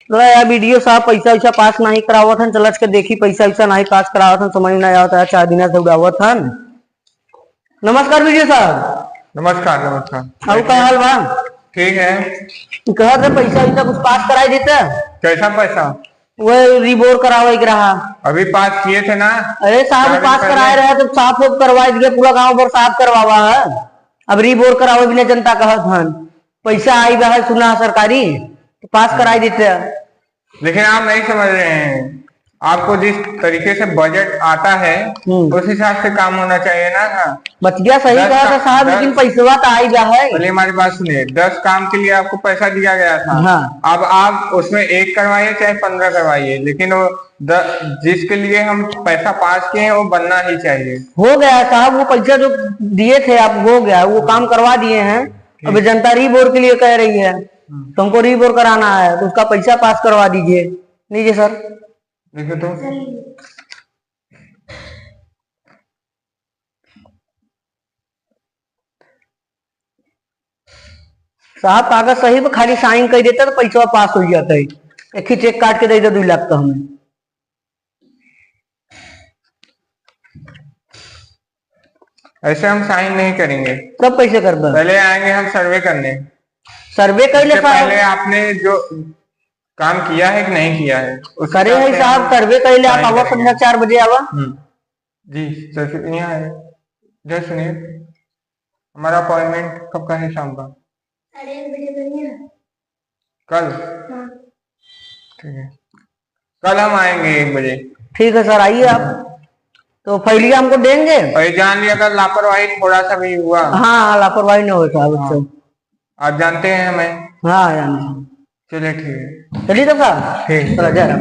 बोला यार वीडियो साहब पैसा वैसा पास नहीं करावत हन, चलच के देखी पैसा वैसा नहीं पास करावत हन, समझ नहीं आवत है 4 दिन से उड़ावत हन। नमस्कार वीडियो साहब। नमस्कार नमस्कार। अब का हाल बा? ठीक है। कहा था पैसा वैसा कुछ पास कराई देता? कैसा पैसा? वो रिबोर करावे के रहा। अभी पास किए थे ना। अरे साहब पास कराए रहे तो साफ हो करवा दिए, पूरा गांव भर साफ करवावा है। अब रिबोर करावे बिना जनता कहत हन पैसा आई बा है सुना सरकारी तो पास कराई देते। लेकिन आप नहीं समझ रहे हैं, आपको जिस तरीके से बजट आता है उस हिसाब से काम होना चाहिए ना। बचिया सही कहा था साहब, लेकिन पैसा तो आई बा है। पहले हमारी बात सुनिए, 10 काम के लिए आपको पैसा दिया गया था। हाँ। अब आप उसमें 1 करवाइए चाहे 15 करवाइए, लेकिन वो जिसके लिए हम पैसा पास किए हैं वो बनना ही चाहिए। हो गया साहब, वो पैसा जो दिए थे आप हो गया, वो काम करवा दिए हैं। अब जनता रिबोर के लिए कह रही है तो हमको रिबोर कराना है तो उसका पैसा पास करवा दीजिए। लीजिए सर। देखो तो साहब कागज सही पे खाली साइन कर देता तो पैसा पास हो जाता है। एक ही चेक काट के दे दो 2 लाख तो हमें। ऐसे हम साइन नहीं करेंगे। सब कैसे कर दो? पहले आएंगे हम सर्वे करने। सर्वे कर ले पहले आपने जो काम किया है कि नहीं किया है करे है साहब, सर्वे कर ले। आप आवा संध्या 4 बजे आवा। जी सर, यहाँ है। जय सुनिए, हमारा अपॉइंटमेंट कब का है? शाम का 1:30 बजे। कल? ठीक है, कल हम आएंगे 1 बजे। ठीक है सर, आइए आप। तो फैलिया हमको देंगे? और जान लिया अगर लापरवाही थोड़ा सा भी हुआ। हाँ लापरवाही न हो साहब। आप जानते हैं हमें। हाँ जानते। चलिए ठीक है। चलिए तो साहब ठीक। चला जा रहा।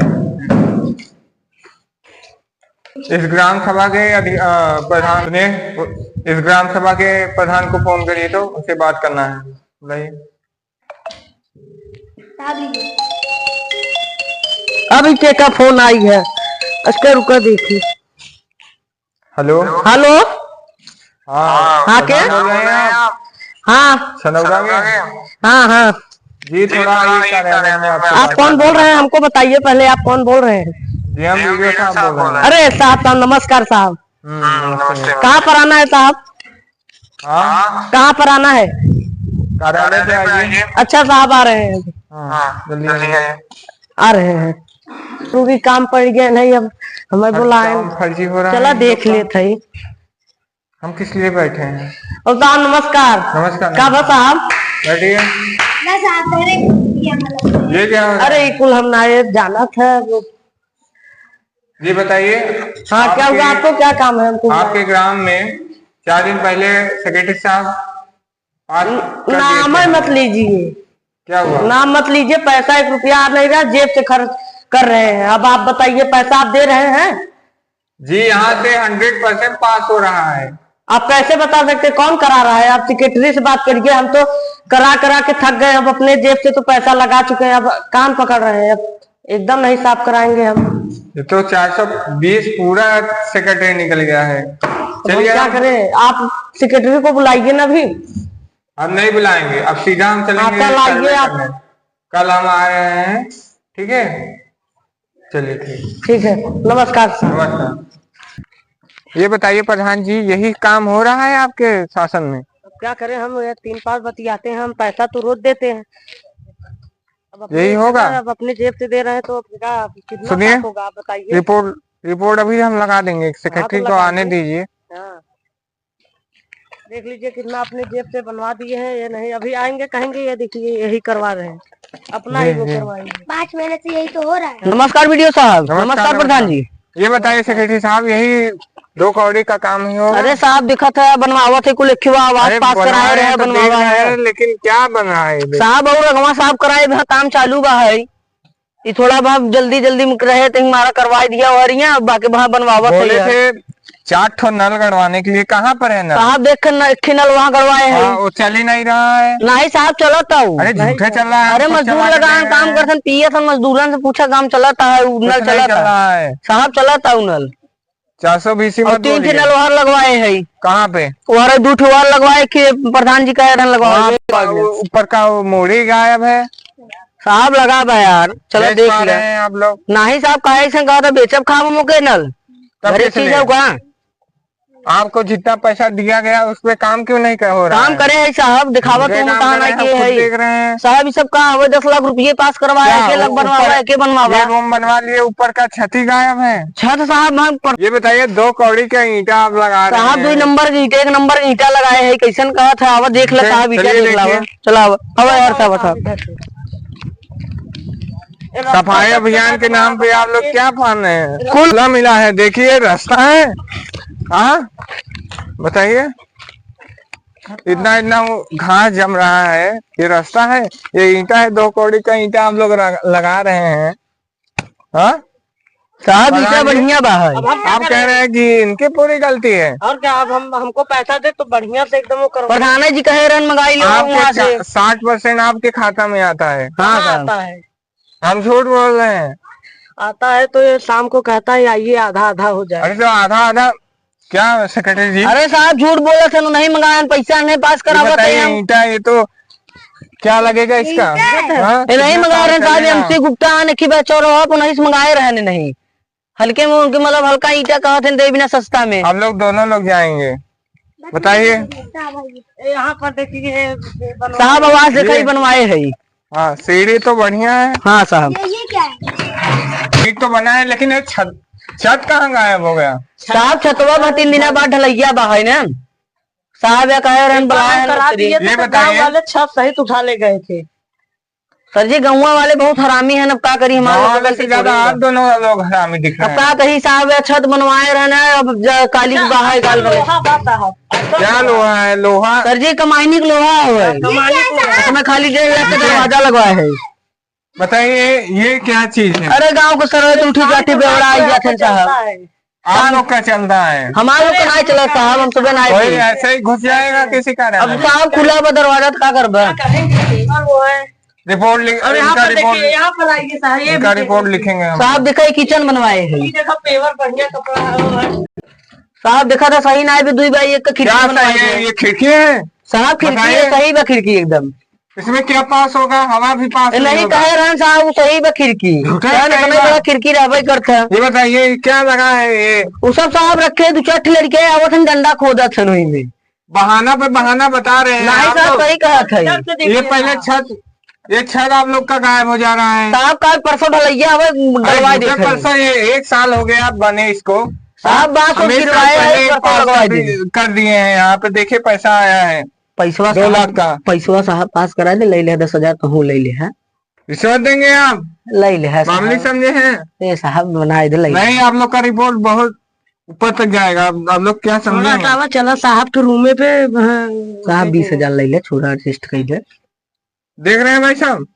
इस ग्राम सभा के प्रधान ने इस ग्राम सभा के प्रधान को फोन करिए तो उससे बात करना है। बुलाइए। अभी के का फोन आई है, इसका रुका देखिए। Hello hello. हाँ हाँ क्या बोल रहे हैं आप? हाँ सनौरा के? हाँ हाँ जी थोड़ा आप कौन बोल रहे हैं हमको बताइए पहले, आप कौन बोल रहे हैं? जी हम वीडियो साहब बोल रहे हैं। अरे साहब नमस्कार साहब। कहाँ पर आना है साहब? हाँ कहाँ पर आना है? कार्यालय पे आइए। अच्छा साहब आ रहे हैं। हाँ जल्दी आइए। आ रहे हैं। तू भी काम पड़ गया नहीं, अब हमें बुलाए फर्जी हो रहा है। चला देख लेते ही। हम किस लिए बैठे हैं? और साहब नमस्कार। नमस्कार। का साहब बैठिए। ये क्या हो? अरे कुल हम ना जाना था वो। जी बताइए। हाँ क्या हुआ आपको, क्या काम है हमको? आपके ग्राम में 4 दिन पहले सेक्रेटरी साहब नाम मत लीजिए। क्या हुआ? नाम मत लीजिए, पैसा 1 रुपया आ नहीं रहा, जेब से खर्च कर रहे हैं। अब आप बताइए पैसा आप दे रहे हैं? जी यहाँ से 100% पास हो रहा है। आप कैसे बता सकते कौन करा रहा है? आप सेक्रेटरी से बात करिए, हम तो करा करा के थक गए। अब अपने जेब से तो पैसा लगा चुके हैं, अब कान पकड़ रहे हैं। अब एकदम नहीं साफ कराएंगे हम। ये तो 420 पूरा सेक्रेटरी निकल गया है। चलिए क्या करें, आप सेक्रेटरी को बुलाइए ना। भी हम नहीं बुलाएंगे, अब सीधा हम चलेंगे। कल हम आ रहे हैं, ठीक है? चलिए ठीक है। नमस्कार सर। नमस्कार। ये बताइए प्रधान जी, यही काम हो रहा है आपके शासन में? क्या करें, हम 3-5 बतियाते हैं, हम पैसा तो रोज देते हैं। अब यही होगा? अब अपने जेब से दे रहे हैं तो कितना सुनिए, होगा आप बताइए। रिपोर्ट अभी हम लगा देंगे। सेक्रेटरी को आने दीजिए। हाँ देख लीजिए कितना अपने जेब से बनवा दिए हैं। ये नहीं अभी आएंगे कहेंगे ये देखिए यही करवा रहे हैं, अपना ही वो करवाएंगे। 5 महीने से यही तो हो रहा है। नमस्कार वीडियो साहब। नमस्कार प्रधान जी। ये बताइए सेक्रेटरी साहब, यही 2 कौड़ी का काम ही होगा? अरे साहब दिखा था बनवावा थे कुल आवाज पास कराए रहे बनवावा है, लेकिन क्या बन रहा है साहब? और रगवा साहब कराए काम चालू बा है। ये थोड़ा बहुत जल्दी जल्दी रहे तो हमारा करवा दिया और यहाँ बाकी वहाँ बनवावा थे। 4 ठो नल गड़वाने के लिए कहाँ पर है नल? साहब देख नल वहाँ गड़वाए हैं। वो चल ही नहीं रहा है। नहीं साहब चलता हूँ। अरे झूठे चल रहा है। अरे मजदूर लगान काम करते पिए थे, मजदूरन से पूछा काम चलाता है, नल चलाता है साहब, चलाता हूँ नल। 420 और 3 नल वहाँ लगवाए है। कहाँ पे? वहाँ 2 ठो लगवाए कि प्रधान जी का लगवाए। ऊपर का वो मोड़ी गायब है साहब लगा बा यार, चलो बेच देख पा लिया। रहे हैं आप लोग? नहीं साहब, काहे से कहा था बेचब खाब मुके नल तब घरे किस चीज लिए? है का आपको जितना पैसा दिया गया उस पे काम क्यों नहीं हो रहा काम है? करे है साहब, दिखावा ये तुम काम कहा कर ना रहे हैं, किए हम खुद है देख रहे हैं। साहब। ये सब कहा हुआ 10 लाख रुपये पास करवाया, क्या के लग बनवावा, ऊपर के बनवावा। ये रूम बनवा लिए, ऊपर का छत ही गायब है। छत साहब हम ये बताइए 2 कौड़ी का ईंटा आप लगा रहे साहब 2 हैं। नंबर के ईटे, 1 नंबर के ईटा लगाए है, कैसन कहा था आवा देख ले साहब, ईटा चलिए देख ला देखिए। चला अब यार साहब। सफाई अभियान के नाम पे आप लोग क्या फान रहे हैं? खुला मिला है, देखिए रास्ता है। हाँ बताइए, इतना इतना घास जम रहा है, ये रास्ता है? ये ईंटा है, 2 कौड़ी का ईंटा आप लोग लगा रहे हैं। हाँ साहब ईटा प्रधान जी, बढ़िया बा है। आप कह रहे हैं कि इनकी पूरी गलती है? और क्या, अब हमको पैसा दे तो बढ़िया से एकदम वो करवा प्रधान जी कहे रन मंगाई लो वहाँ से। आपके 60% आपके खाता में आता है। हाँ साहब, आता है। हम झूठ बोल रहे हैं? आता है तो ये शाम को कहता है आइए आधा आधा हो जाए। अरे तो आधा आधा क्या सेक्रेटरी जी? अरे साहब झूठ बोला था, नहीं मंगाया, पैसा नहीं पास ये करावा थे बताइए, हम। ईंटा ये तो क्या लगेगा इसका? हाँ? ये नहीं कितना मंगा रहे काम साहब, चलेगा? एमसी गुप्ता आने की चौरा को नहीं मंगाए रहे नहीं। हल्के में उनके मतलब हल्का ईटा कहा थे दे बिना सस्ता में। हम लोग दोनों लोग जाएंगे, बताइए। यहाँ पर देखिए साहब आवाज देखा ही बनवाए है। हाँ सीढ़ी तो बढ़िया है, हाँ साहब, ये क्या है? ठीक तो बना है, लेकिन ये छत कहाँ गायब हो गया? साहब छतवा में 3 दिन बाद ढलैया बा है ना साहब, या कहे रन बुलाए करा हैं दिए मिस्त्री। ये थे तो बताइए। गाँव वाले छत सहित उठा ले गए थे। सर जी गाँव वाले बहुत हरामी है, अब क्या करी गाँव हमारे वाले से ज्यादा आप दोनों लोग हरामी दिख अब रहे क्या हैं। कही साहब, या छत बनवाए रहना है, अब काली बाहर गाल रहे। लोहा बात है। क्या लोहा है? लोहा सर जी कमाईनी का लोहा है, मैं खाली 1.5 लाख का दरवाजा लगवाए है। बताइए, ये क्या चीज है? अरे गाँव को सर उठी काठी बेवड़ा आई जाते साहब, आप लोग का चलता है? हमारे लोग का नहीं चला साहब, हम सुबह ना कोई आए। ऐसे ही घुस जाएगा किसी का? अब साहब खुला बा दरवाजा तो क्या करबा। वो है। रिपोर्ट लिख, और यहाँ इनका पर देखिए, रिपोर्ट, यहाँ पर आइए साहब, ये इनका भी रिपोर्ट लिखेंगे हम। साहब देखा किचन बनवाए है। देखिए, देखो पेवर बढ़िया कपड़ा है, वो है। साहब देखा था सही ना 2 बाई 1 का क्या खिड़की बनवाए सही है? है। ये खिड़की है? साहब खिड़की है, बताइए। सही बा खिड़की एकदम। इसमें क्या पास होगा? हवा भी पास नहीं नहीं होगा। कहे रहे साहब, वो सही बा खिड़की, झूठा क्या कहीं इतना बा। बड़ा खिड़की रहबे करता। ये बताइए क्या लगा है ये? वो सब साहब रखे 2-4 लड़के आवत हैं, डंडा खोदा छन वही में। बहाना पे बहाना बता रहे हैं नहीं आप साहब लोग। सही कहा था ये। इधर से देखिए ये पहले साहब। ये छत आप लोग का गायब हो जा रहा है। साहब का परसों ढलैया हवे डलवा अरे दे झूठे परसों ये 1 साल हो गया बने इसको। साहब बात हमें सुन साल पहले परसों पास लगवा दे। कर दिए हैं, यहाँ पे देखिए पैसा आया है पैसवा 2 लाख का। पैसवा साहब पास करा दे, ले ले 10,000 तो हूँ ले ले है, रिश्वत देंगे आप? ले ले है मामूली साहब। समझे हैं? ये साहब बनाए दे ले ले। नहीं, आप लोग का रिपोर्ट बहुत ऊपर तक जाएगा। आप लोग क्या समझे हैं? हटावा चला साहब के रूमे पे। साहब 20,000 ले ले, छोटा एडजस्ट कर दे। देख रहे हैं भाई साहब,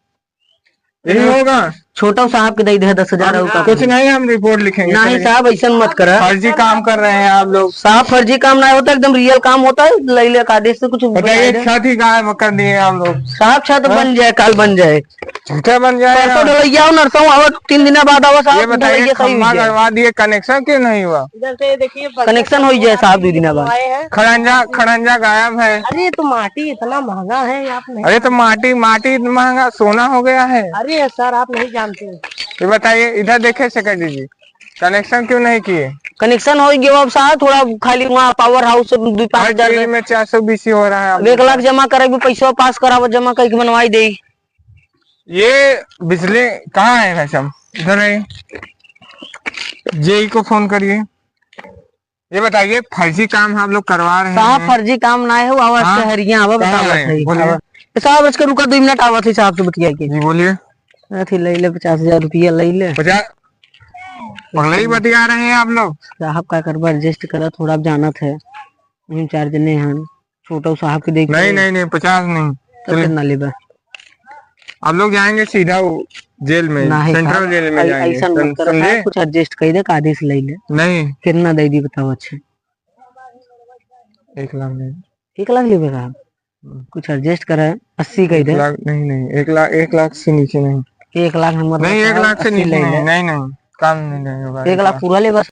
यही होगा। छोटा साहब के दे दे 10,000 और का कुछ नहीं, हम रिपोर्ट लिखेंगे। नहीं चलिए। साहब ऐसा मत कर फर्जी काम कर रहे हैं आप लोग। साहब, फर्जी काम नहीं होता, एकदम रियल काम होता है। ले ले का आदेश से कुछ बताइए, छत ही गायब कर दिए आप लोग। साहब छत बन जाए, कल बन जाए, झूठे बन परसों जाएगा। ढलैया हो नरसों आओ 3 दिन बाद आओ ये साहब, बताइए, ढलैया सही खम्भा हो जाए, करवा दिए, कनेक्शन क्यों नहीं हुआ? इधर से देखिए कनेक्शन हो जाए साहब 2 दिन बाद। आए हैं। खड़ंजा गायब है। अरे तो माटी इतना महंगा है, आप नहीं। अरे तो माटी इतना महंगा, सोना हो गया है। अरे सर आप नहीं जानते। ये बताइए, इधर देखे सेक्रेटरी जी, कनेक्शन क्यों नहीं किए? कनेक्शन हो गया अब साहब, थोड़ा खाली वहाँ पावर हाउस 2-5 हर हजार चीज में 420 हो रहा है। 1 लाख जमा करे, पैसा पास करावो, जमा करके बनवाई दे। ये बिजली कहाँ है भाई साहब? इधर है, जेई को फोन करिए। ये बताइए, फर्जी काम हम लोग करवा रहे साहब हैं। फर्जी काम ना है, आवाज हाँ? से हरिया आवा कहाँ बतावा है? बोलिए। सही साहब। इसके रुका 2 मिनट आवा थी साहब से बतिया के। जी बोलिए। अथी ले ले 50,000 रुपया ले ले 50 पगले ही बतिया रहे हैं आप लोग। साहब का करबा एडजस्ट करा, थोड़ा आप जाना थे, हम 4 जने हैं, छोटा साहब के देख नहीं नहीं नहीं, 50 नहीं, तो कितना लेबा। आप लोग जाएंगे सीधा जेल में, नहीं सेंट्रल साहब, जेल में जाएंगे। ऐसा मत कर समझे? साहब, कुछ एडजस्ट कर दे, आदेश ले ले। नहीं, कितना दे दी बताओ। अच्छा 1 लाख नहीं, 1 लाख लेबे साहब, कुछ एडजस्ट करे, 80 कह दे। 1 लाख नहीं नहीं, 1 लाख से नीचे नहीं। 1 लाख हम नहीं, 1 लाख से नीचे नहीं, नहीं नहीं, काम नहीं होगा। 1 लाख पूरा ले बस।